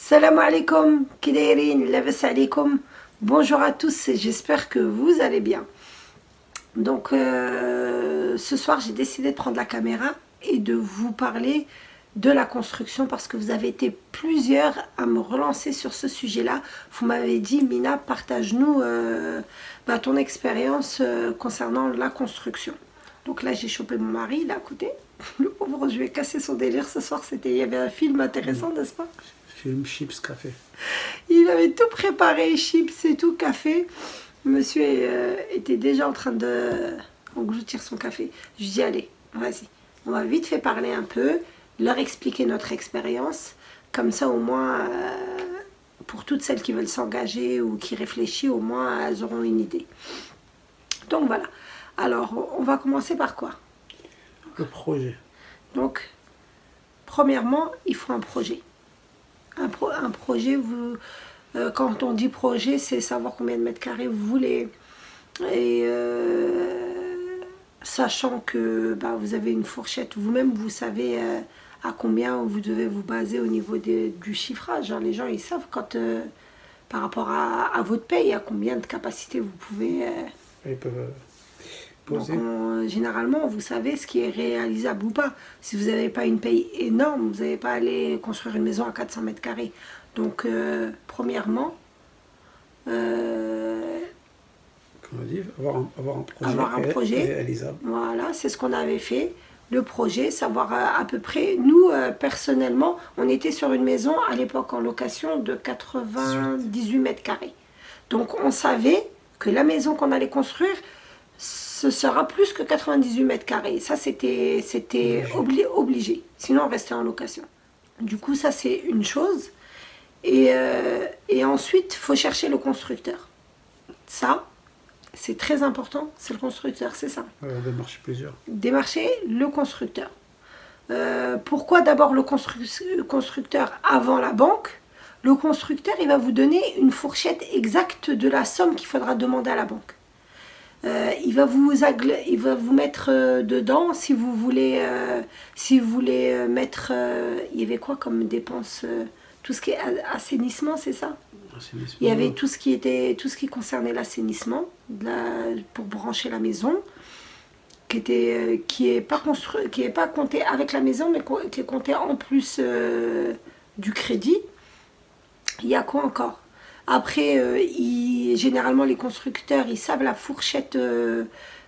Salam alaikum, kidairin, labas alaikum. Bonjour à tous et j'espère que vous allez bien. Donc ce soir j'ai décidé de prendre la caméra et de vous parler de la construction parce que vous avez été plusieurs à me relancer sur ce sujet-là. Vous m'avez dit, Mina, partage-nous ton expérience concernant la construction. Donc là j'ai chopé mon mari, il est à côté. Le pauvre, je vais casser son délire ce soir. Il y avait un film intéressant, n'est-ce pas? Film, chips, café. Il avait tout préparé, chips et tout, café. Monsieur était déjà en train de engloutir son café. Je dis, allez, vas-y. On va vite fait parler un peu, leur expliquer notre expérience. Comme ça, au moins, pour toutes celles qui veulent s'engager ou qui réfléchissent, au moins, elles auront une idée. Donc voilà. Alors, on va commencer par quoi? Le projet. Donc, premièrement, il faut un projet. Un projet, quand on dit projet, c'est savoir combien de mètres carrés vous voulez. Et sachant que vous avez une fourchette, vous-même, vous savez à combien vous devez vous baser au niveau du chiffrage. Les gens, ils savent quand, par rapport à votre paye, à combien de capacité vous pouvez... Ils peuvent poser. Donc, généralement, vous savez ce qui est réalisable ou pas. Si vous n'avez pas une paye énorme, vous n'allez pas aller construire une maison à 400 mètres carrés. Donc, premièrement, Comme on dit, avoir un projet réalisable. Voilà, c'est ce qu'on avait fait. Le projet, savoir à peu près. Nous, personnellement, on était sur une maison à l'époque en location de 98 mètres carrés. Donc, on savait que la maison qu'on allait construire, ce sera plus que 98 mètres carrés. Ça, c'était obligé. Sinon, on restait en location. Du coup, ça, c'est une chose. Et ensuite, il faut chercher le constructeur. Ça, c'est très important. C'est le constructeur, c'est ça. Démarcher plusieurs. Démarcher le constructeur. Pourquoi d'abord le constructeur avant la banque? Le constructeur, il va vous donner une fourchette exacte de la somme qu'il faudra demander à la banque. Il va vous mettre dedans si vous voulez mettre il y avait quoi comme dépense, tout ce qui est assainissement, c'est ça? Il y avait tout ce qui concernait l'assainissement pour brancher la maison, qui est pas compté avec la maison, mais qui est compté en plus du crédit. Il y a quoi encore? Après, généralement, les constructeurs, ils savent la fourchette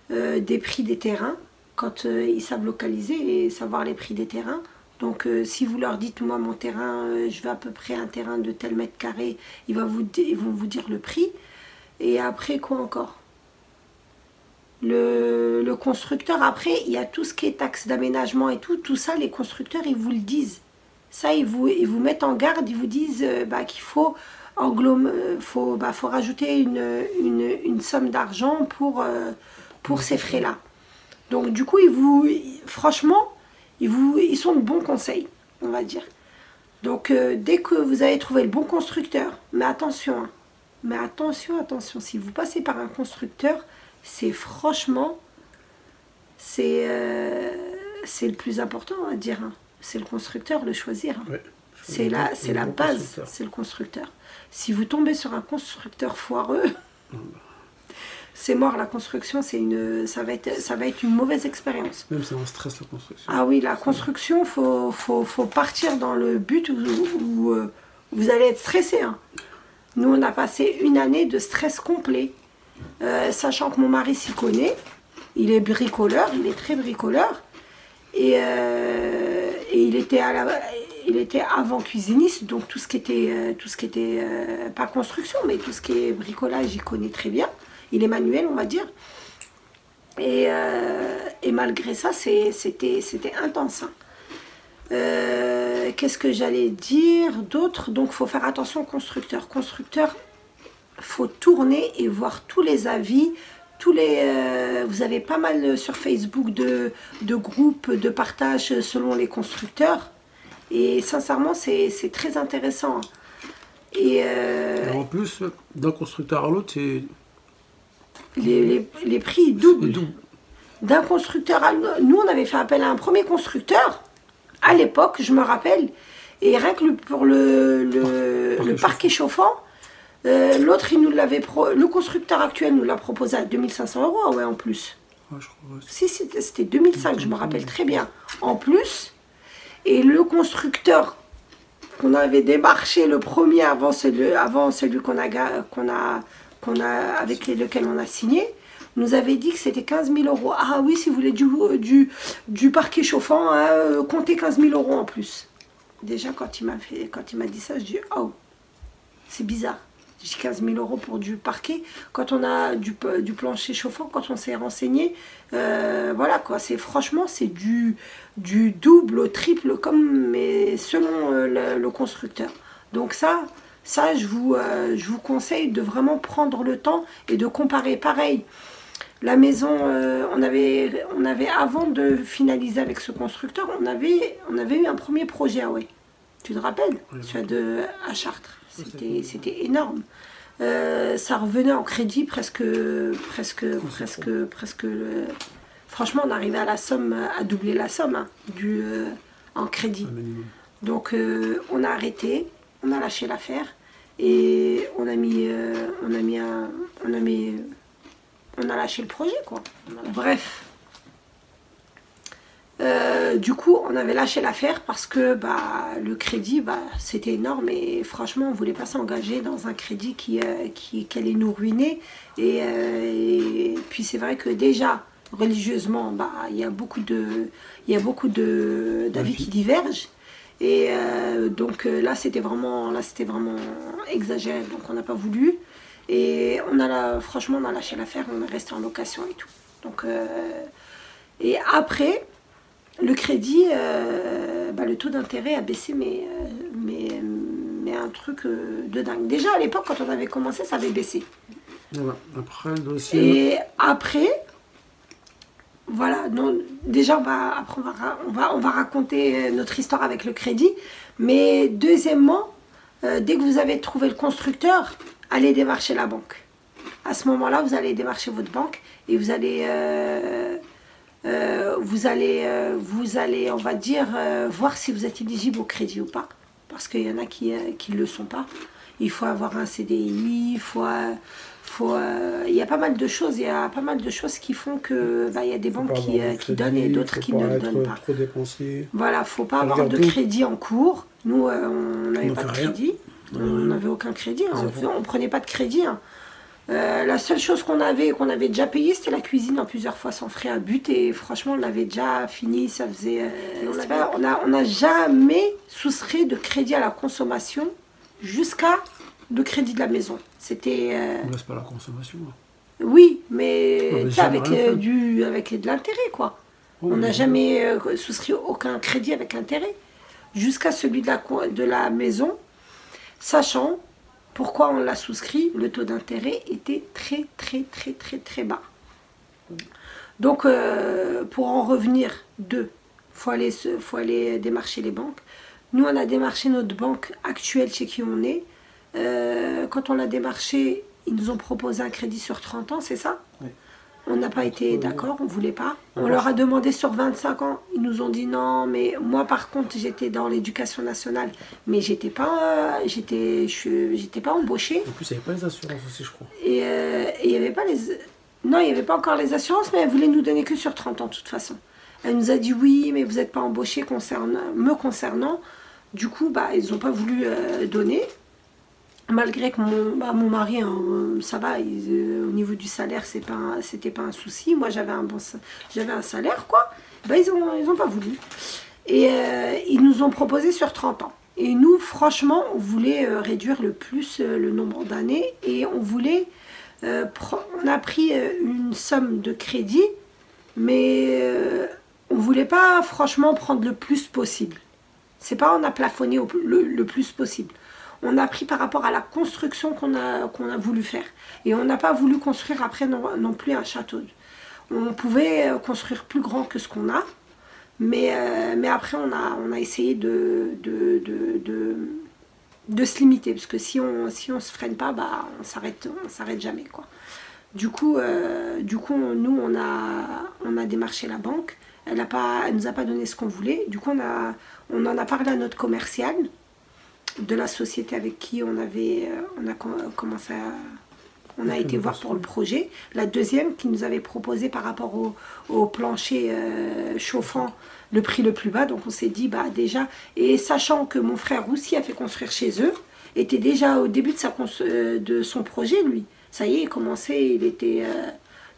des prix des terrains, quand ils savent localiser et savoir les prix des terrains. Donc, si vous leur dites, moi, mon terrain, je veux à peu près un terrain de tel mètre carré, ils vont vous dire le prix. Et après, quoi encore? Le constructeur, après, il y a tout ce qui est taxes d'aménagement et tout ça, les constructeurs, ils vous le disent. Ça, ils vous mettent en garde, ils vous disent qu'il faut... faut rajouter une somme d'argent pour ces frais-là. Donc du coup, franchement, ils sont de bons conseils, on va dire. Donc dès que vous avez trouvé le bon constructeur, mais attention, si vous passez par un constructeur, c'est franchement, c'est le plus important à dire. C'est le constructeur, le choisir. Ouais. C'est la base, c'est le constructeur. Si vous tombez sur un constructeur foireux, c'est mort. La construction, ça va être une mauvaise expérience. Même c'est un stress, la construction. Ah oui, la construction, faut partir dans le but où vous allez être stressé. Nous, on a passé une année de stress complet, sachant que mon mari s'y connaît. Il est bricoleur, il est très bricoleur. Et il était avant cuisiniste, donc tout ce qui était pas construction, mais tout ce qui est bricolage, il connaît très bien. Il est manuel, on va dire. Et malgré ça, c'était intense. Qu'est-ce que j'allais dire d'autre? Donc, il faut faire attention au constructeur. Constructeur, il faut tourner et voir tous les avis. Vous avez pas mal sur Facebook de groupes de partage selon les constructeurs. Et sincèrement, c'est très intéressant. Et en plus, d'un constructeur à l'autre, c'est... Les prix doublent. D'un constructeur à l'autre. Nous, on avait fait appel à un premier constructeur, à l'époque, je me rappelle. Et rien que pour le parquet chauffant, l'autre, le constructeur actuel nous l'a proposé à 2500 €, ouais, en plus. Ouais, je crois, ouais. Si, c'était 2005, je me rappelle très bien. En plus, et le constructeur qu'on avait démarché le premier avant celui avec lequel on a signé, nous avait dit que c'était 15 000 €. Ah oui, si vous voulez du parquet chauffant, hein, comptez 15 000 € en plus. Déjà, quand il m'a dit ça, je dis oh, c'est bizarre. J'ai 15 000 € pour du parquet. Quand on a du plancher chauffant, quand on s'est renseigné, voilà quoi. Franchement, c'est du double au triple, mais selon le constructeur. Donc ça, je vous conseille de vraiment prendre le temps et de comparer. Pareil, la maison, on avait avant de finaliser avec ce constructeur, on avait eu un premier projet, ouais. Tu te rappelles? Oui. À Chartres. C'était énorme. Ça revenait en crédit presque. Franchement, on arrivait à la somme, à doubler la somme hein, en crédit. Donc, on a arrêté, on a lâché l'affaire et on a lâché le projet, quoi. Bref. Du coup, on avait lâché l'affaire parce que le crédit, c'était énorme et franchement, on ne voulait pas s'engager dans un crédit qui allait nous ruiner. Et puis, c'est vrai que déjà, religieusement, il y a beaucoup d'avis qui divergent. Et donc là, c'était vraiment exagéré. Donc, on n'a pas voulu. Et franchement, on a lâché l'affaire, on est resté en location et tout. Donc, et après... Le crédit, le taux d'intérêt a baissé, mais un truc de dingue. Déjà, à l'époque, quand on avait commencé, ça avait baissé. Voilà. Après, le dossier... Et après, voilà, donc, déjà, après, on va raconter notre histoire avec le crédit. Mais deuxièmement, dès que vous avez trouvé le constructeur, allez démarcher la banque. À ce moment-là, vous allez démarcher votre banque et vous allez... vous allez, on va dire, voir si vous êtes éligible au crédit ou pas. Parce qu'il y en a qui ne le sont pas. Il faut avoir un CDI, il y a pas mal de choses. Il y a pas mal de choses qui font que il y a des banques qui donnent et d'autres qui ne le donnent pas. Trop dépensier. Voilà, il ne faut pas avoir de crédit en cours. Nous, on n'avait pas de crédit. On n'avait aucun crédit. Hein. On ne prenait pas de crédit. Hein. La seule chose qu'on avait déjà payé, c'était la cuisine en plusieurs fois sans frais à but et franchement on l'avait déjà fini, ça faisait... on n'a jamais soustrait de crédit à la consommation jusqu'à le crédit de la maison. C'était... On laisse pas la consommation. Là. Oui, mais avec de l'intérêt quoi. On n'a jamais souscrit aucun crédit avec intérêt jusqu'à celui de la maison, sachant... Pourquoi on l'a souscrit? Le taux d'intérêt était très bas. Donc, pour en revenir, faut aller démarcher les banques. Nous, on a démarché notre banque actuelle chez qui on est. Quand on l'a démarché, ils nous ont proposé un crédit sur 30 ans, c'est ça? Oui. On n'a pas été d'accord, on ne voulait pas. On leur a demandé sur 25 ans, ils nous ont dit non, mais moi par contre j'étais dans l'éducation nationale, mais j'étais pas embauchée. En plus il n'y avait pas les assurances aussi je crois. Et il n'y avait pas non, il n'y avait pas encore les assurances, mais elle voulait nous donner que sur 30 ans de toute façon. Elle nous a dit oui, mais vous n'êtes pas embauché me concernant. Du coup, ils n'ont pas voulu donner. Malgré que mon mari, hein, ça va, au niveau du salaire, c'était pas un souci. Moi, j'avais un salaire, quoi. Ils ont pas voulu. Et ils nous ont proposé sur 30 ans. Et nous, franchement, on voulait réduire le plus le nombre d'années. Et on voulait... on a pris une somme de crédit, mais on voulait pas, franchement, prendre le plus possible. C'est pas on a plafonné le plus possible. On a pris par rapport à la construction qu'on a voulu faire. Et on n'a pas voulu construire après non plus un château. On pouvait construire plus grand que ce qu'on a. Mais après, on a essayé de se limiter. Parce que si on se freine pas, on s'arrête jamais, quoi. Du coup, nous, on a démarché la banque. Elle nous a pas donné ce qu'on voulait. Du coup, on en a parlé à notre commercial. de la société avec qui on a commencé on a été voir pour le projet. La deuxième qui nous avait proposé par rapport au plancher chauffant le prix le plus bas. Donc on s'est dit, bah déjà, et sachant que mon frère aussi a fait construire chez eux, était déjà au début de son projet, lui. Ça y est, il commençait, il était...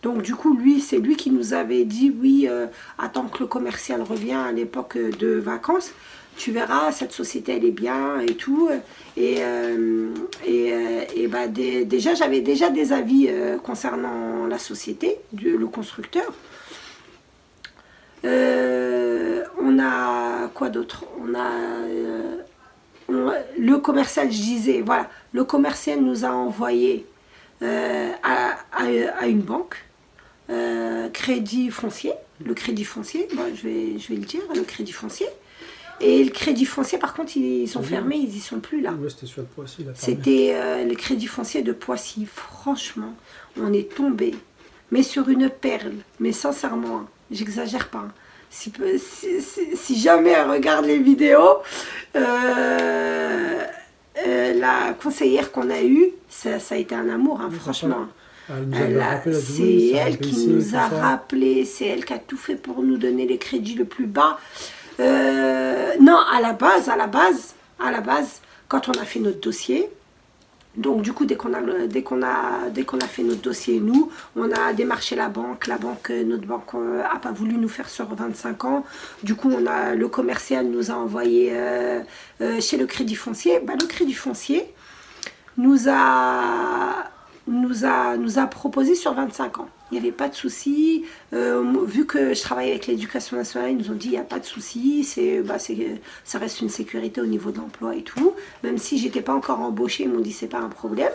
Donc du coup, lui, c'est lui qui nous avait dit, oui, attends que le commercial revient à l'époque de vacances, tu verras, cette société, elle est bien et tout. Bah, déjà, j'avais déjà des avis concernant la société, le constructeur. On a quoi d'autre? Le commercial, je disais, voilà, le commercial nous a envoyé à une banque, crédit foncier, le crédit foncier, bon, je vais le dire, le crédit foncier. Et le crédit foncier, par contre, ils sont fermés, ils n'y sont plus là. Ouais, c'était sur Poissy. C'était le crédit foncier de Poissy. Franchement, on est tombé, mais sur une perle. Mais sincèrement, hein, j'exagère pas. Hein. Si jamais elle regarde les vidéos, la conseillère qu'on a eue, ça a été un amour, hein, franchement. C'est elle qui nous a rappelé, c'est elle qui a tout fait pour nous donner les crédits le plus bas. Non, à la base, quand on a fait notre dossier, donc du coup, dès qu'on a fait notre dossier, nous, on a démarché la banque. Notre banque n'a pas voulu nous faire sur 25 ans. Du coup, le commercial nous a envoyé chez le crédit foncier. Bah, le crédit foncier nous a proposé sur 25 ans. Il n'y avait pas de souci. Vu que je travaille avec l'éducation nationale, ils nous ont dit il n'y a pas de souci. Ça reste une sécurité au niveau de l'emploi et tout. Même si j'étais pas encore embauchée, ils m'ont dit c'est pas un problème.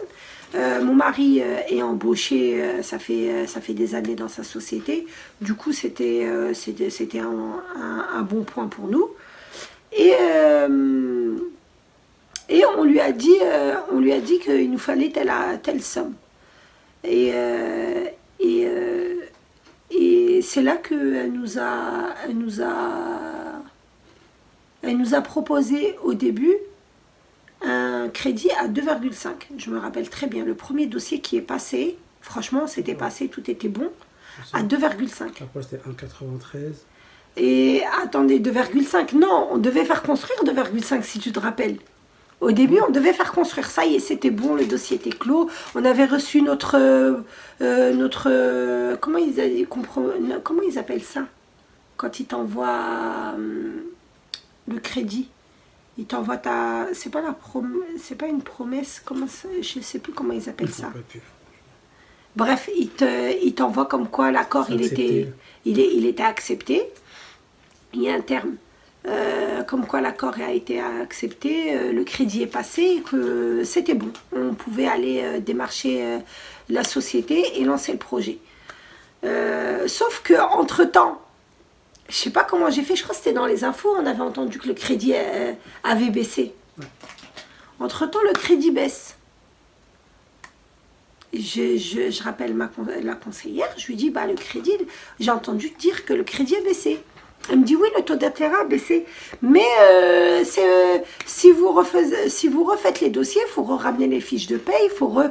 Mon mari est embauché, ça fait des années dans sa société. Du coup, c'était un bon point pour nous. Et on lui a dit qu'il nous fallait telle somme. Et c'est là qu'elle nous a proposé au début un crédit à 2,5. Je me rappelle très bien, le premier dossier qui est passé, franchement, c'était passé, tout était bon, à 2,5. Après, c'était 1,93. Et attendez, 2,5, non, on devait faire construire 2,5 si tu te rappelles. Au début, on devait faire construire ça et c'était bon, le dossier était clos. On avait reçu notre comment ils appellent ça quand ils t'envoient le crédit. Ils t'envoient c'est pas une promesse, je sais plus comment ils appellent ça. Bref, ils t'envoient comme quoi l'accord il était accepté. Il y a un terme. Comme quoi l'accord a été accepté, le crédit est passé, que c'était bon. On pouvait aller démarcher la société et lancer le projet. Sauf que entre-temps, je sais pas comment j'ai fait, je crois que c'était dans les infos, on avait entendu que le crédit avait baissé. Ouais. Entre-temps, le crédit baisse. Je rappelle la conseillère, je lui dis, bah, le crédit, j'ai entendu dire que le crédit a baissé. Elle me dit oui, le taux d'intérêt a baissé, mais si vous refaites les dossiers, il faut ramener les fiches de paie, faut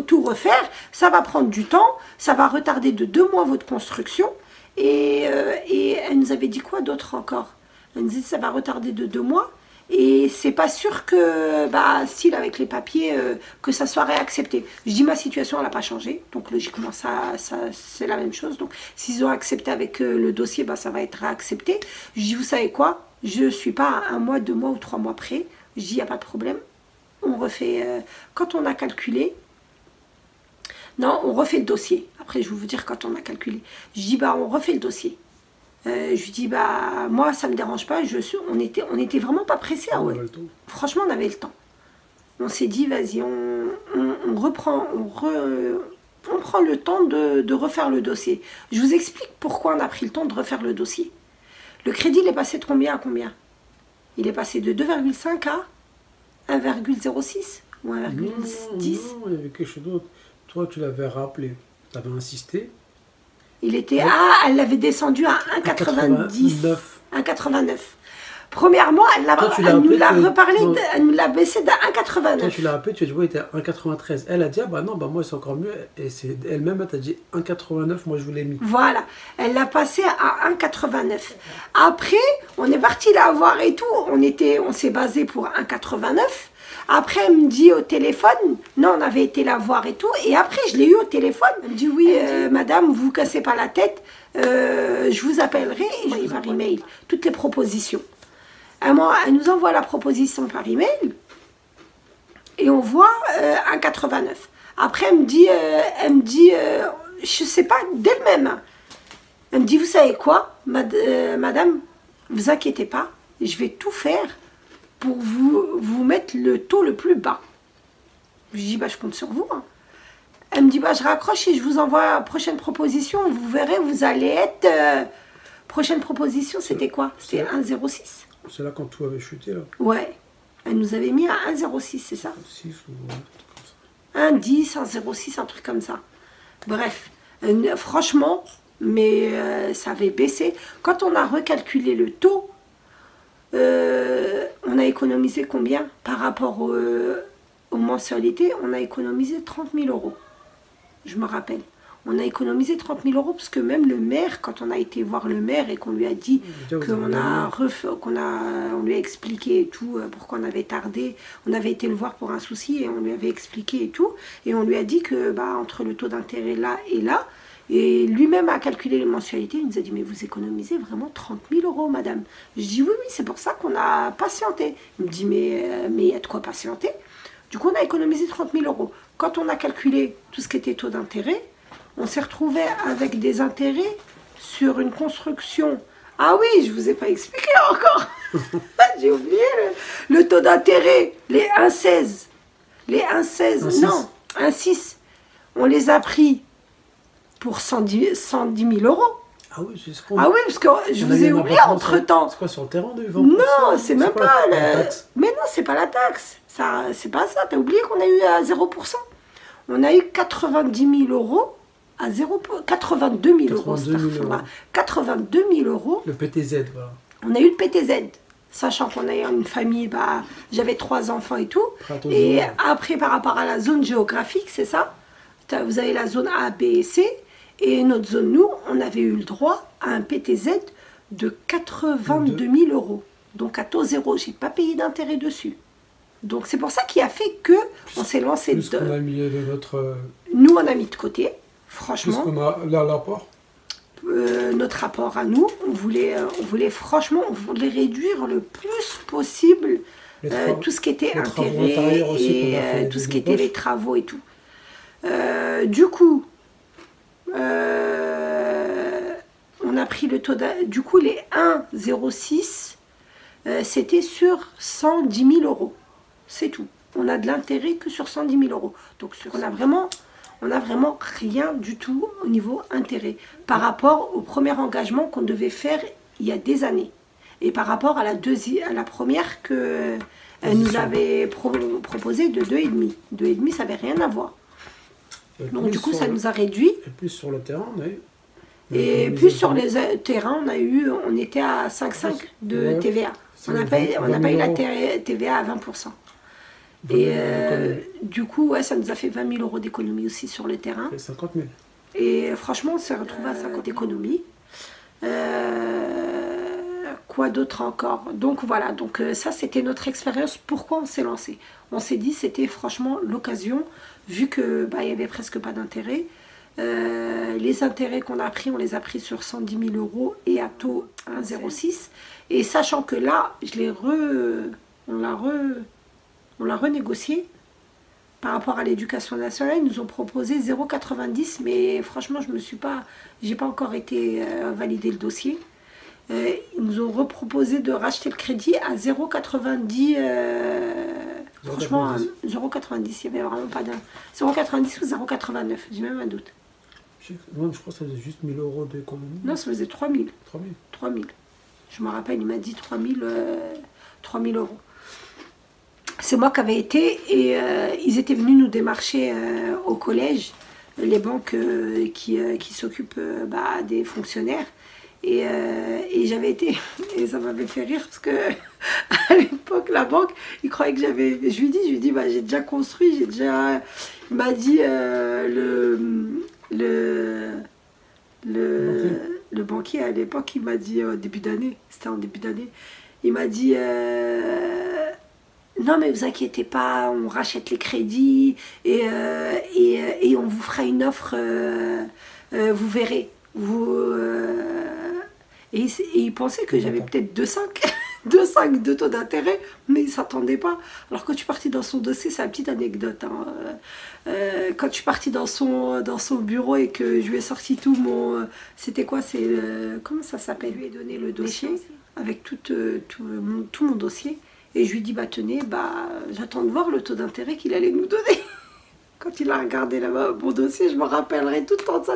tout refaire, ça va prendre du temps, ça va retarder de 2 mois votre construction, et elle nous avait dit quoi d'autre encore? Elle nous disait ça va retarder de 2 mois, et c'est pas sûr que, style avec les papiers, que ça soit réaccepté. Je dis ma situation, elle n'a pas changé, donc logiquement c'est la même chose. Donc s'ils ont accepté avec le dossier, ça va être réaccepté. Je dis vous savez quoi, je suis pas à 1 mois, 2 mois ou 3 mois près. Je dis il n'y a pas de problème. On refait, quand on a calculé, non, on refait le dossier. Après je vais vous dire quand on a calculé. Je dis on refait le dossier. Je lui dis moi ça me dérange pas, on était vraiment pas pressés. Ouais. Franchement on avait le temps. On s'est dit vas-y on prend le temps de refaire le dossier. Je vous explique pourquoi on a pris le temps de refaire le dossier. Le crédit il est passé de combien à combien? Il est passé de 2,5 à 1,06 ou 1,10. Non, il y avait quelque chose d'autre. Toi tu l'avais rappelé, tu avais insisté. Il était elle l'avait descendu à 1,90. 1,89. Premièrement, elle nous l'a reparlé, non. elle nous l'a baissé de Toi, 1,89. tu l'as appelé, tu as dit, ouais, il était à 1,93. Elle a dit, ah bah non, bah moi, c'est encore mieux. Et c'est elle-même, elle t'a dit 1,89, moi, je vous l'ai mis. Voilà, elle l'a passé à 1,89. Après, on est parti la voir et tout, on s'est basé pour 1,89. Après, elle me dit au téléphone, non, on avait été la voir et tout. Et après, je l'ai eu au téléphone. Elle me dit, oui, madame, vous vous cassez pas la tête. Je vous appellerai et je vous par email toutes les propositions. Elle nous envoie la proposition par email et on voit 1,89. Après, elle me dit, je sais pas, d'elle-même. Elle me dit, vous savez quoi, madame, vous inquiétez pas, je vais tout faire pour vous mettre le taux le plus bas. Je dis, bah, je compte sur vous. Hein. Elle me dit, bah, je raccroche et je vous envoie la prochaine proposition. Vous verrez, vous allez être... Prochaine proposition, c'était quoi? C'était 1,06. C'est là quand tout avait chuté, là. Ouais. Elle nous avait mis à 1,06, c'est ça? 6 ou un truc comme ça. 1,10, 1,06, un truc comme ça. Bref. Franchement, mais ça avait baissé. Quand on a recalculé le taux, on a économisé combien? Par rapport aux mensualités, on a économisé 30 000 euros. Je me rappelle. On a économisé 30 000 euros parce que même le maire, quand on a été voir le maire et qu'on lui a dit, on lui a expliqué et tout, pourquoi on avait tardé, on avait été le voir pour un souci et on lui avait expliqué et tout, et on lui a dit que bah, entre le taux d'intérêt là, et lui-même a calculé les mensualités, il nous a dit, mais vous économisez vraiment 30 000 euros, madame. Je dis, oui, oui, c'est pour ça qu'on a patienté. Il me dit, mais il y a de quoi patienter. Du coup, on a économisé 30 000 euros. Quand on a calculé tout ce qui était taux d'intérêt, on s'est retrouvé avec des intérêts sur une construction. Ah oui, je ne vous ai pas expliqué encore. J'ai oublié le taux d'intérêt. Les 1,16. Les 1,16. Non, 1,6. On les a pris pour 110 000 euros. Ah oui, c'est ce qu'on... Ah oui, parce que je vous ai oublié entre-temps. C'est quoi, sur le terrain de 20%? Non, c'est même pas... la taxe. Mais non, c'est pas la taxe. C'est pas ça. T'as oublié qu'on a eu à 0%. On a eu 90 000 euros à 0, 82 000 euros. 82 000 euros. Le PTZ, voilà. On a eu le PTZ, sachant qu'on a eu une famille, bah, j'avais 3 enfants et tout. Et après, par rapport à la zone géographique, c'est ça. Vous avez la zone A, B et C. Et notre zone, nous, on avait eu le droit à un PTZ de 82 000 euros. Donc à taux zéro, j'ai pas payé d'intérêt dessus. Donc c'est pour ça qu'il a fait que on s'est lancé de... qu'on a mis de notre... Nous, on a mis de côté. Franchement, qu'on a l'apport. Notre rapport à nous, on voulait franchement, on voulait réduire le plus possible tout ce qui était intérêt et tout ce qui était les travaux et tout. Du coup, on a pris le taux du coup les 1,06, c'était sur 110 000 euros. C'est tout. On a de l'intérêt que sur 110 000 euros. Donc on a vraiment rien du tout au niveau intérêt par rapport au premier engagement qu'on devait faire il y a des années et par rapport à la première que elle nous avait proposé de 2,5. 2,5, ça n'avait rien à voir. Donc du coup ça nous a réduit. Et plus sur le terrain, et plus sur les terrains, on était à 5,5 de TVA. On n'a pas eu la TVA à 20%. Et du coup, ouais, ça nous a fait 20 000 euros d'économie aussi sur le terrain. Et 50 000. Et franchement, on s'est retrouvé à 50 d'économie. Quoi d'autre encore? Donc voilà, donc ça c'était notre expérience. Pourquoi on s'est lancé? On s'est dit c'était franchement l'occasion, vu que bah, il y avait presque pas d'intérêt. Les intérêts qu'on a pris, on les a pris sur 110 000 euros et à taux 1,06. Et sachant que là, on l'a renégocié par rapport à l'éducation nationale. Ils nous ont proposé 0,90, mais franchement, j'ai pas encore été valider le dossier. Ils nous ont reproposé de racheter le crédit à 0,90. Franchement, 0,90, il n'y avait vraiment pas d'un 0,90 ou 0,89, j'ai même un doute. Moi, je crois que ça faisait juste 1 000 euros d'économie. Non, ça faisait 3 000. 3 000. Je me rappelle, il m'a dit 3 000 euros. C'est moi qui avais été et ils étaient venus nous démarcher au collège, les banques qui s'occupent des fonctionnaires. Et j'avais été, et ça m'avait fait rire parce que à l'époque, la banque, il croyait que j'avais. Je lui dis, bah, j'ai déjà construit, j'ai déjà. Il m'a dit le, le banquier à l'époque, il m'a dit au début d'année, c'était en début d'année, il m'a dit non mais vous inquiétez pas, on rachète les crédits et on vous fera une offre, vous verrez. Et il pensait que j'avais peut-être 2,5 de taux d'intérêt, mais il ne s'attendait pas. Alors quand je suis partie dans son dossier, c'est une petite anecdote. Hein. Quand je suis partie dans son bureau et que je lui ai sorti tout mon... C'était quoi? Comment ça s'appelle? Je lui ai donné le dossier avec tout mon dossier. Et je lui ai dit, bah tenez, j'attends de voir le taux d'intérêt qu'il allait nous donner. Quand il a regardé là-bas mon dossier, je me rappellerai tout le temps de ça.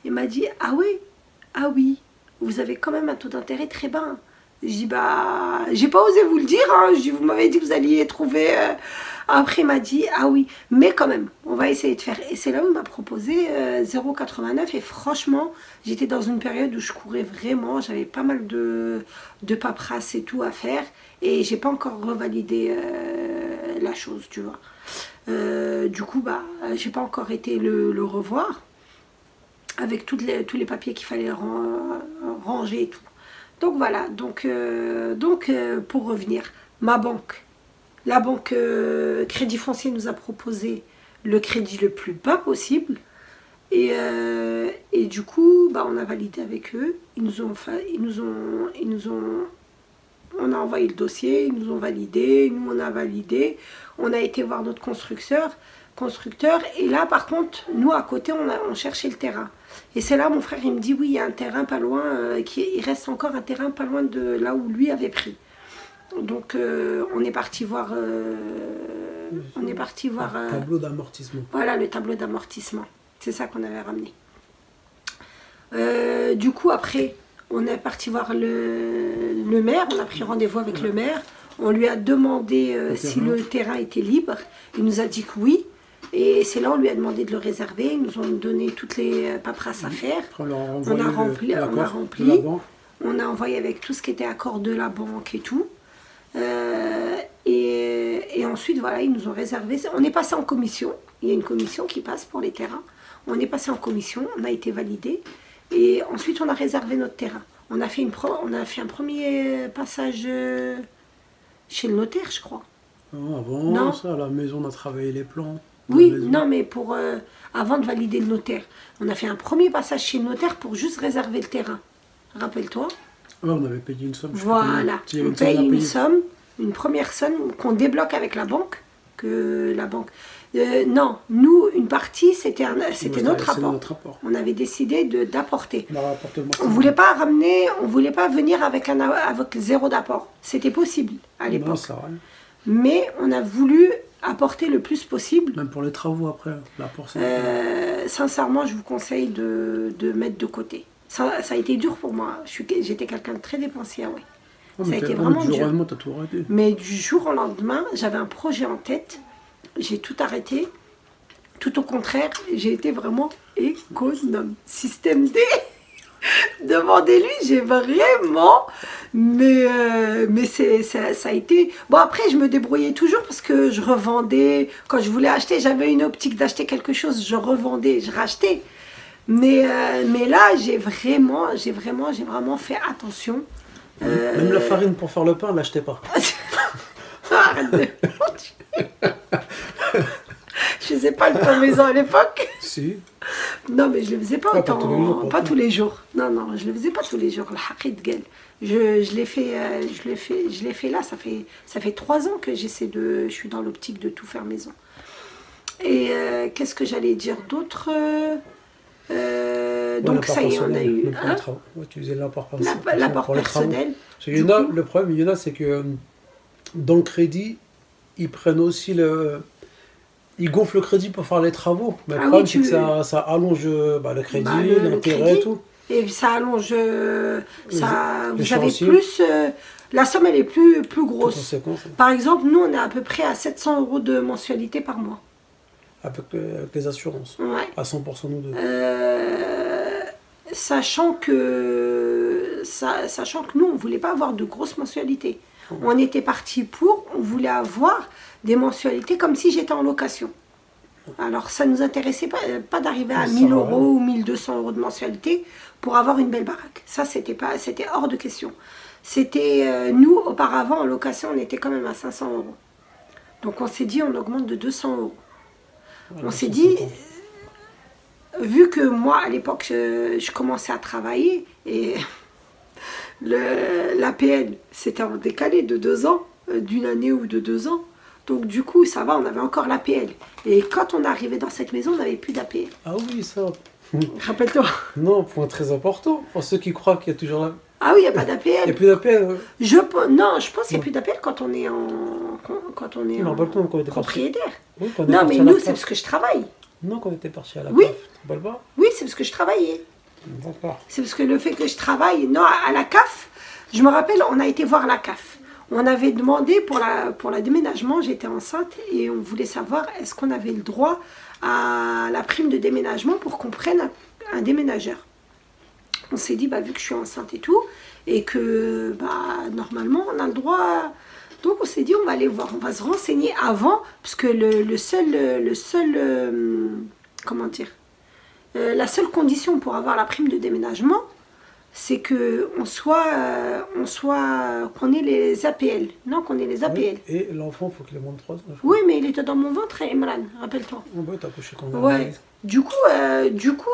Il m'a dit, ah oui, vous avez quand même un taux d'intérêt très bas. Je dis, j'ai pas osé vous le dire. Hein. Je dis, vous m'avez dit que vous alliez trouver. Après, il m'a dit, ah oui, mais quand même, on va essayer de faire. Et c'est là où il m'a proposé 0,89. Et franchement, j'étais dans une période où je courais vraiment. J'avais pas mal de paperasse et tout à faire. Et j'ai pas encore revalidé la chose, tu vois. Du coup, j'ai pas encore été le revoir. Avec tous les papiers qu'il fallait ranger et tout. Donc voilà, donc pour revenir, la banque Crédit Foncier nous a proposé le crédit le plus bas possible. Et du coup, on a validé avec eux. On a envoyé le dossier, ils nous ont validé, nous on a validé. On a été voir notre constructeur. Et là par contre, nous à côté, on cherchait le terrain. Et c'est là mon frère il me dit oui, il y a un terrain pas loin, il reste encore un terrain pas loin de là où lui avait pris. Donc on est parti voir le tableau d'amortissement. Voilà, le tableau d'amortissement. C'est ça qu'on avait ramené. Du coup après on est parti voir le maire, on a pris rendez-vous avec le maire. On lui a demandé si le terrain était libre. Il nous a dit que oui. Et c'est là on lui a demandé de le réserver. Ils nous ont donné toutes les paperasses à faire. On a rempli. On a envoyé avec tout ce qui était accord de la banque et tout. Et ensuite, voilà, ils nous ont réservé. On est passé en commission. Il y a une commission qui passe pour les terrains. On est passé en commission. On a été validé. Et ensuite, on a réservé notre terrain. On a fait un premier passage chez le notaire, je crois. Non, avant ça, à la maison, on a travaillé les plans. Oui, non, mais avant de valider le notaire. On a fait un premier passage chez le notaire pour juste réserver le terrain. Rappelle-toi. Ouais, on avait payé une somme. Voilà, on paye une somme, une première somme qu'on débloque avec la banque. Non, nous, une partie, c'était notre rapport. On avait décidé d'apporter. On voulait pas venir avec zéro d'apport. C'était possible à l'époque. Mais on a voulu apporter le plus possible. Même pour les travaux après, l'apport. Sincèrement, je vous conseille de mettre de côté. Ça a été dur pour moi. J'étais quelqu'un de très dépensier, oui. Ça a été vraiment dur. T'as tout arrêté. Mais du jour au lendemain, j'avais un projet en tête. J'ai tout arrêté. Tout au contraire, j'ai été vraiment économe. Système D. Demandez-lui, j'ai vraiment... Mais ça a été... Bon, après, je me débrouillais toujours parce que je revendais. Quand je voulais acheter, j'avais une optique d'acheter quelque chose, je revendais, je rachetais. Mais là, j'ai vraiment fait attention. Même la farine pour faire le pain, ne l'achetez pas. Arrête de... Je faisais pas le pain maison à l'époque. Si. Non, mais je le faisais pas autant. Pas tous les jours. Non, je le faisais pas tous les jours. La haqid gueule. Je l'ai fait là. Ça fait 3 ans que je suis dans l'optique de tout faire maison. Et qu'est-ce que j'allais dire d'autre donc ça y est, on a eu tu disais l'apport personnel. Le problème, c'est que dans le crédit, ils prennent aussi ils gonflent le crédit pour faire les travaux. Mais le problème, c'est que ça allonge le crédit, l'intérêt et tout. Et ça allonge... vous avez plus... la somme, elle est plus grosse. Par exemple, nous, on est à peu près à 700 € de mensualité par mois. Avec les assurances. Ouais. À 100% nous deux. sachant que nous, on ne voulait pas avoir de grosses mensualités. On était parti on voulait avoir des mensualités comme si j'étais en location. Alors, ça ne nous intéressait pas d'arriver à 1000 euros ou 1200 euros de mensualité pour avoir une belle baraque. Ça, c'était hors de question. C'était, nous, auparavant, en location, on était quand même à 500 euros. Donc, on s'est dit, on augmente de 200 euros. On s'est dit, vu que moi, à l'époque, je commençais à travailler et l'APL, c'était en décalé de 2 ans, d'une année ou de 2 ans. Donc du coup, ça va, on avait encore l'APL. Et quand on est arrivé dans cette maison, on n'avait plus d'APL. Ah oui, ça. Rappelle-toi. Non, point très important. Pour ceux qui croient qu'il y a toujours la... Ah oui, il n'y a pas d'APL. Il n'y a plus d'APL. Non, je pense qu'il n'y a plus d'APL quand on est propriétaire. Oui, non, mais nous, c'est parce que je travaille. Non, quand on était parti à la CAF. Oui. Tu parles pas? Oui, c'est parce que je travaillais. D'accord. C'est parce que le fait que je travaille... Non, à la CAF, je me rappelle, on a été voir la CAF. On avait demandé pour la déménagement, j'étais enceinte et on voulait savoir est-ce qu'on avait le droit à la prime de déménagement pour qu'on prenne un déménageur. On s'est dit, vu que je suis enceinte et tout, et que normalement on a le droit. Donc on s'est dit, on va aller voir, on va se renseigner avant, parce que comment dire, la seule condition pour avoir la prime de déménagement, c'est qu'on qu'on ait les APL. Non, qu'on ait les APL. Oui, et l'enfant, il faut qu'il ait moins de 3 ans. Oui, mais il était dans mon ventre, Imran, rappelle-toi. Oui, t'as accouché quand même. Ouais. Du coup,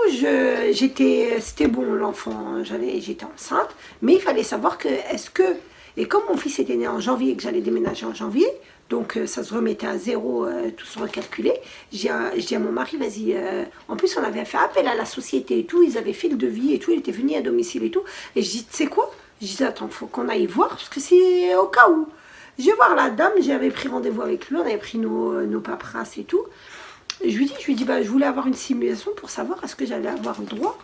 c'était bon, l'enfant, j'étais enceinte, mais il fallait savoir que, et comme mon fils était né en janvier et que j'allais déménager en janvier, donc ça se remettait à zéro, tout se recalculait. Je dis à mon mari, vas-y, en plus on avait fait appel à la société et tout, ils avaient fait le devis et tout, il était venu à domicile et tout. Et je dis, tu sais quoi? Je dis, attends, faut qu'on aille voir, parce que c'est au cas où. Je vais voir la dame, j'avais pris rendez-vous avec lui, on avait pris nos paperasses et tout. Je lui dis, je voulais avoir une simulation pour savoir est-ce que j'allais avoir le droit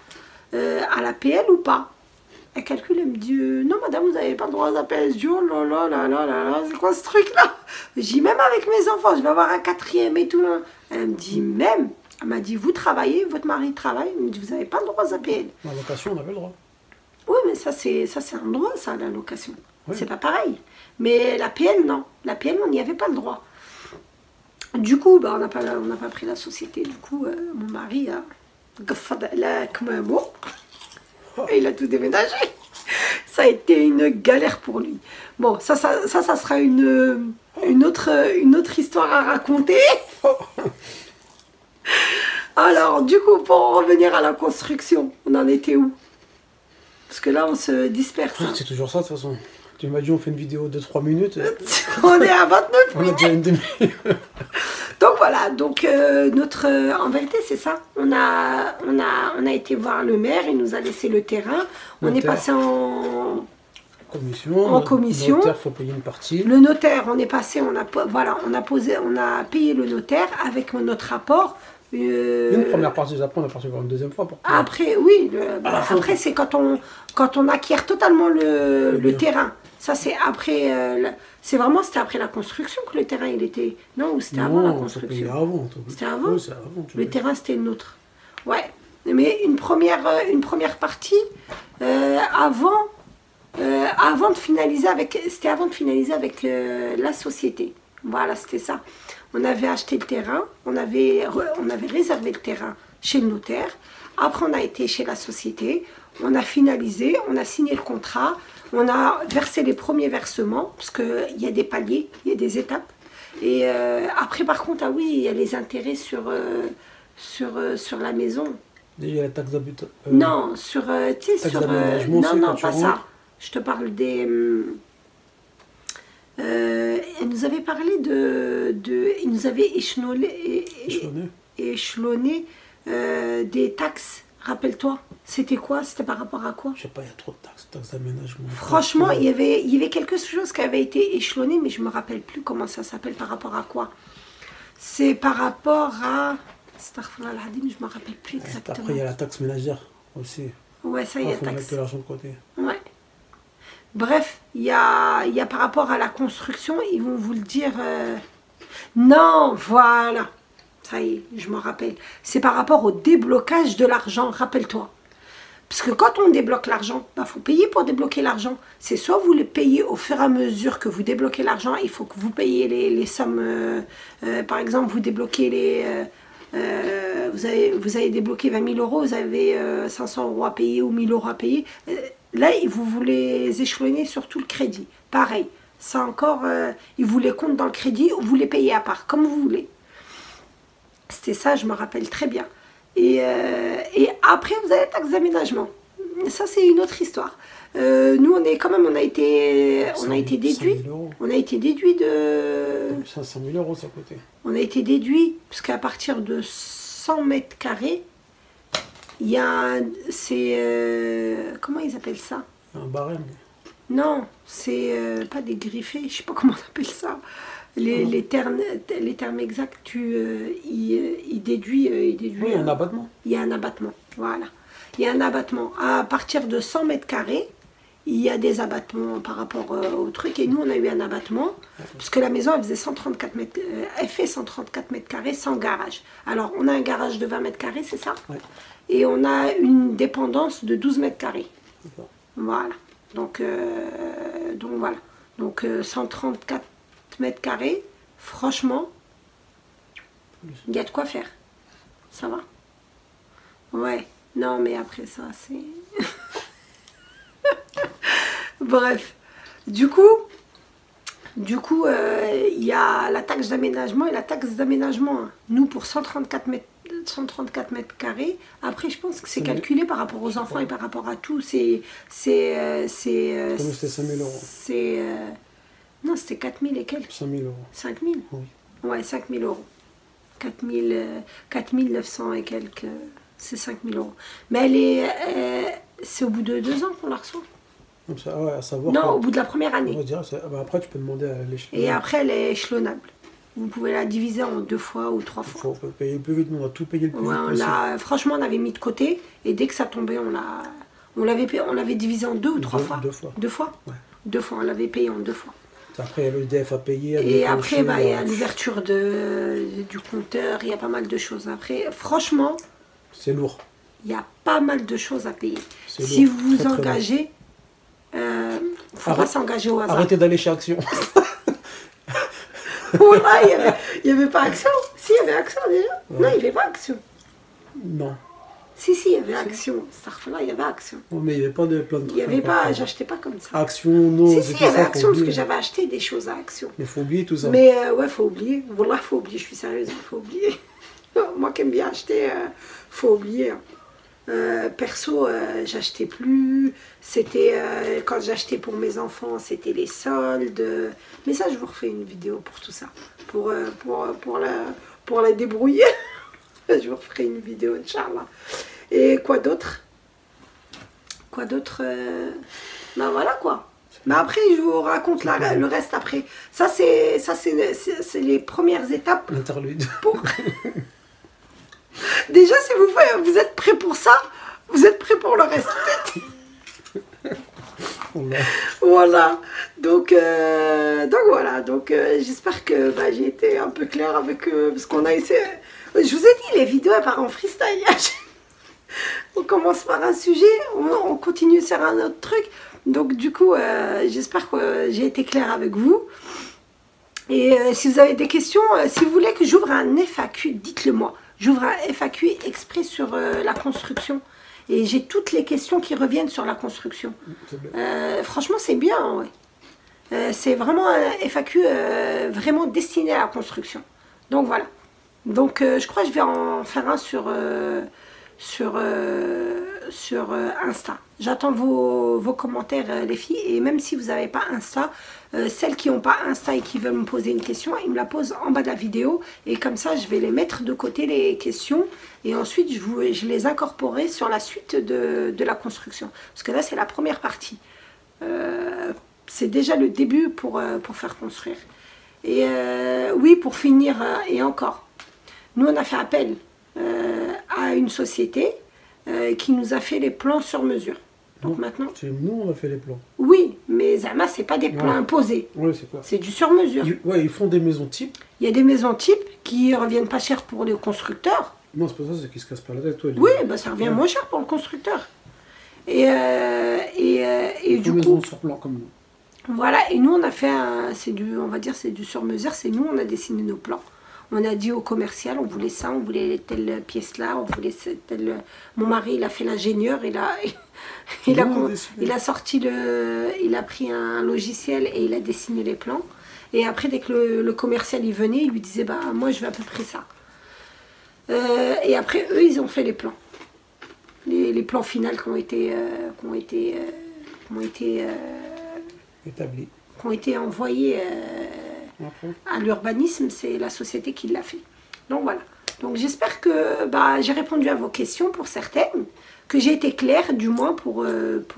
à la PL ou pas. Elle calcule, elle me dit, non madame, vous n'avez pas le droit à la PL. Je dis, oh là là là là là là, c'est quoi ce truc-là? Je dis, même avec mes enfants, je vais avoir un 4e et tout. Elle me dit, même, elle m'a dit, vous travaillez, votre mari travaille, elle me dit, vous n'avez pas le droit à la PL. La location, on avait le droit. Oui, mais ça c'est un droit, ça, la location. Oui. C'est pas pareil. Mais la PL, non. La PL, on n'y avait pas le droit. Du coup, on n'a pas pris la société. Du coup, mon mari a comme un mot. Et il a tout déménagé. Ça a été une galère pour lui. Bon, ça sera une autre histoire à raconter. Alors, du coup, pour revenir à la construction, on en était où? Parce que là, on se disperse. C'est toujours ça, de toute façon. Tu m'as dit, on fait une vidéo de 3 minutes. On est à 29 minutes. On a déjà une demi. Donc voilà, en vérité c'est ça, on a été voir le maire, il nous a laissé le terrain, on est passé en commission. Le notaire, il faut payer une partie. Le notaire, on est passé, on a payé le notaire avec notre rapport. Une première partie, après on a parti voir une deuxième fois. Après, oui, après c'est quand on acquiert totalement le terrain. Ça c'est après, c'était après la construction que le terrain il était, non, ou c'était avant la construction? C'était avant. Oui, avant. Le terrain c'était le nôtre. Ouais, mais une première partie avant de finaliser avec, c'était avant de finaliser avec la société. Voilà, c'était ça. On avait acheté le terrain, on avait réservé le terrain chez le notaire. Après on a été chez la société, on a finalisé, on a signé le contrat. On a versé les premiers versements, parce qu'il y a des paliers, il y a des étapes. Et après, par contre, ah oui, il y a les intérêts sur la maison. Il y a la taxe d'habitation. Non, non, pas ça. Je te parle des... elle nous avait parlé il nous avait échelonné des taxes. Rappelle-toi, c'était quoi? C'était par rapport à quoi? Je sais pas, il y a trop de taxes d'aménagement. Franchement, il y avait quelque chose qui avait été échelonné, mais je me rappelle plus comment ça s'appelle, par rapport à quoi. C'est par rapport à... Astaghfirullah al-Hadim, je me rappelle plus exactement. Après, il y a la taxe ménagère aussi. Ouais, ça y est, il faut mettre de l'argent de côté. Ouais. Bref, il y a par rapport à la construction, ils vont vous le dire... Non, voilà. Ça y est, je me rappelle. C'est par rapport au déblocage de l'argent, rappelle-toi. Parce que quand on débloque l'argent, il faut payer pour débloquer l'argent. C'est soit vous le payez au fur et à mesure que vous débloquez l'argent, il faut que vous payiez les sommes. Par exemple, vous débloquez vous avez débloqué 20 000 euros, vous avez 500 euros à payer ou 1000 euros à payer. Là, vous les échelonnez sur tout le crédit. Pareil, ça encore, ils vous les comptent dans le crédit ou vous les payez à part, comme vous voulez. C'était ça, je me rappelle très bien. Et après, vous avez la taxe d'aménagement. Ça, c'est une autre histoire. Nous, on a été déduit. On a été déduit de... 500 000 euros, ça coûtait. On a été déduit, parce qu'à partir de 100 mètres carrés, il y a comment ils appellent ça? Un barème. Non, c'est pas des griffés, je sais pas comment on appelle ça. Les termes exacts, il déduit. Oui, un abattement. Il y a un abattement, voilà. Il y a un abattement. À partir de 100 mètres carrés, il y a des abattements par rapport au truc. Et nous, on a eu un abattement, puisque la maison, elle faisait 134 mètres, elle fait 134 mètres carrés sans garage. Alors, on a un garage de 20 mètres carrés, c'est ça? Ouais. Et on a une dépendance de 12 mètres carrés. Voilà. Donc voilà. Donc 134 mètres carrés, franchement, il y a de quoi faire. Ça va? Ouais. Non, mais après ça, c'est... Bref. Du coup, il y a la taxe d'aménagement et la taxe d'aménagement. Nous, pour 134 mètres carrés, après, je pense que c'est calculé par rapport aux enfants et par rapport à tout. Comme c'était 5 000 euros. Non, c'était 4 000 et quelques. 5 000 euros. 5 000? Oui. Ouais, 5 000 euros. 4 900 et quelques. C'est 5 000 euros. Mais c'est au bout de 2 ans qu'on la reçoit. Comme ça, ouais, à savoir. Non, au bout de la première année. On va dire, après, tu peux demander à l'échelon. Et après, elle est échelonnable. Vous pouvez la diviser en 2 fois ou 3 fois. Il faut payer le plus vite, on a tout payé le plus vite possible. Franchement, on avait mis de côté. Et dès que ça tombait, on l'avait divisé en 2 ou 3 fois. 2 fois. 2 fois? Ouais. 2 fois, on l'avait payé en 2 fois. Après, il y a l'EDF à payer. Et après, il y a l'ouverture du compteur, il y a pas mal de choses. Après, franchement, c'est lourd. Il y a pas mal de choses à payer. Si lourd. vous vous engagez, il ne faut pas s'engager au hasard. Arrêtez d'aller chez Action. Voilà, il n'y avait pas Action. Si, il y avait Action déjà. Ouais. Non, il n'y avait pas Action. Non. Si, il y avait Action. Là, il y avait Action. Non, mais il n'y avait pas de plein de trucs. Il n'y avait pas, j'achetais pas comme ça. Action, non. Si, il y avait Action, parce que j'avais acheté des choses à Action. Mais il faut oublier tout ça. Mais ouais, faut oublier. Voilà, faut oublier, je suis sérieuse, il faut oublier. Moi qui aime bien acheter, faut oublier. Perso, j'achetais plus. C'était quand j'achetais pour mes enfants, c'était les soldes. Mais ça, je vous refais une vidéo pour tout ça, pour la débrouiller. Je vous referai une vidéo, Inch'Allah. Et quoi d'autre? Ben voilà quoi. Mais après, je vous raconte le reste après. Ça, c'est les premières étapes. L'interlude. Déjà, si vous êtes prêts pour ça, vous êtes prêts pour le reste. Voilà. Donc voilà. Donc j'espère que j'ai été un peu claire avec parce qu'on a essayé. Je vous ai dit, les vidéos elles partent en freestyle. On commence par un sujet, on continue sur un autre truc. Donc du coup, j'espère que j'ai été claire avec vous. Et si vous avez des questions, si vous voulez que j'ouvre un FAQ, dites-le moi. J'ouvre un FAQ exprès sur la construction. Et j'ai toutes les questions qui reviennent sur la construction. Franchement, c'est bien. Ouais. C'est vraiment un FAQ vraiment destiné à la construction. Donc voilà. Donc je crois que je vais en faire un sur Insta. J'attends vos commentaires les filles. Et même si vous n'avez pas Insta, celles qui n'ont pas Insta et qui veulent me poser une question, ils me la posent en bas de la vidéo. Et comme ça, je vais les mettre de côté les questions. Et ensuite, je les incorporerai sur la suite de la construction. Parce que là, c'est la première partie. C'est déjà le début pour faire construire. Et oui, pour finir, et encore. Nous, on a fait appel à une société qui nous a fait les plans sur mesure. Donc maintenant... Nous, on a fait les plans. Oui, mais Zama, c'est pas des plans imposés. Oui, c'est quoi? C'est du sur mesure. Ils font des maisons types. Il y a des maisons types qui reviennent pas cher pour les constructeurs. Non, c'est pas ça, c'est qu'ils se cassent pas la tête. Toi, oui, ça revient moins cher pour le constructeur. Et du coup, sur plan comme nous. Voilà, et nous on a fait on va dire c'est du sur mesure, c'est nous on a dessiné nos plans. On a dit au commercial, on voulait ça, on voulait telle pièce là, on voulait telle... Mon mari, il a fait l'ingénieur, il a sorti il a pris un logiciel et il a dessiné les plans. Et après, dès que le commercial il venait, il lui disait, bah moi je veux à peu près ça. Et après, eux, ils ont fait les plans. Les plans finaux qui ont été établis. Qui ont été envoyés à l'urbanisme, c'est la société qui l'a fait. Donc voilà. Donc j'espère que j'ai répondu à vos questions pour certaines, que j'ai été claire du moins pour la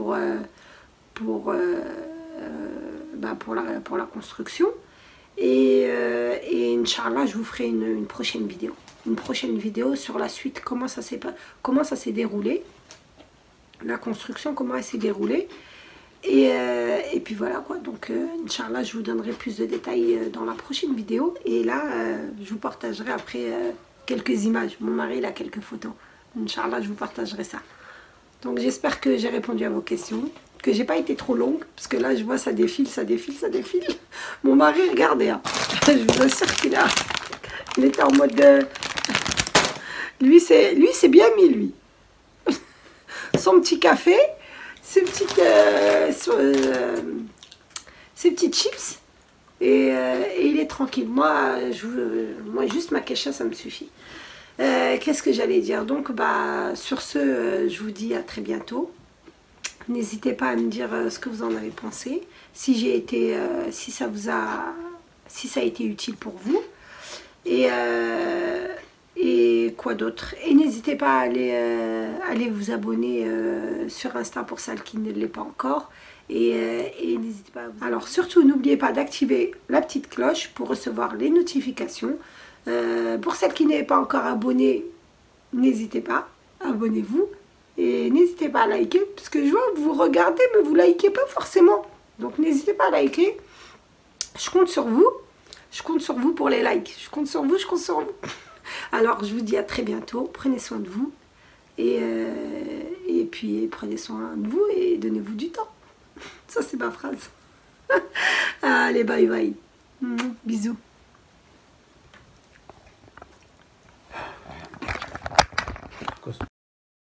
construction. Et Inch'Allah, je vous ferai une prochaine vidéo. Une prochaine vidéo sur la suite, comment ça s'est déroulé. La construction, comment elle s'est déroulée. Et puis voilà quoi, donc Inch'Allah je vous donnerai plus de détails dans la prochaine vidéo. Et là je vous partagerai après quelques images. Mon mari il a quelques photos. Inch'Allah je vous partagerai ça. Donc j'espère que j'ai répondu à vos questions, que j'ai pas été trop longue, parce que là je vois ça défile, ça défile, ça défile. Mon mari regardez, hein. Je vous assure qu'il était en mode lui c'est bien mis lui. Son petit café, ces petites chips et il est tranquille. Moi juste ma kesha ça me suffit. Qu'est-ce que j'allais dire? Donc sur ce je vous dis à très bientôt. N'hésitez pas à me dire ce que vous en avez pensé, si ça a été utile pour vous et quoi d'autre. Et n'hésitez pas à aller vous abonner sur Insta pour celles qui ne l'est pas encore. Et n'hésitez pas alors surtout, n'oubliez pas d'activer la petite cloche pour recevoir les notifications. Pour celles qui n'êtes pas encore abonnées, n'hésitez pas, abonnez-vous. Et n'hésitez pas à liker, parce que je vois que vous regardez, mais vous likez pas forcément. Donc n'hésitez pas à liker. Je compte sur vous. Je compte sur vous pour les likes. Je compte sur vous, je compte sur vous. Alors, je vous dis à très bientôt. Prenez soin de vous. Et puis, prenez soin de vous et donnez-vous du temps. Ça, c'est ma phrase. Allez, bye bye. Bisous.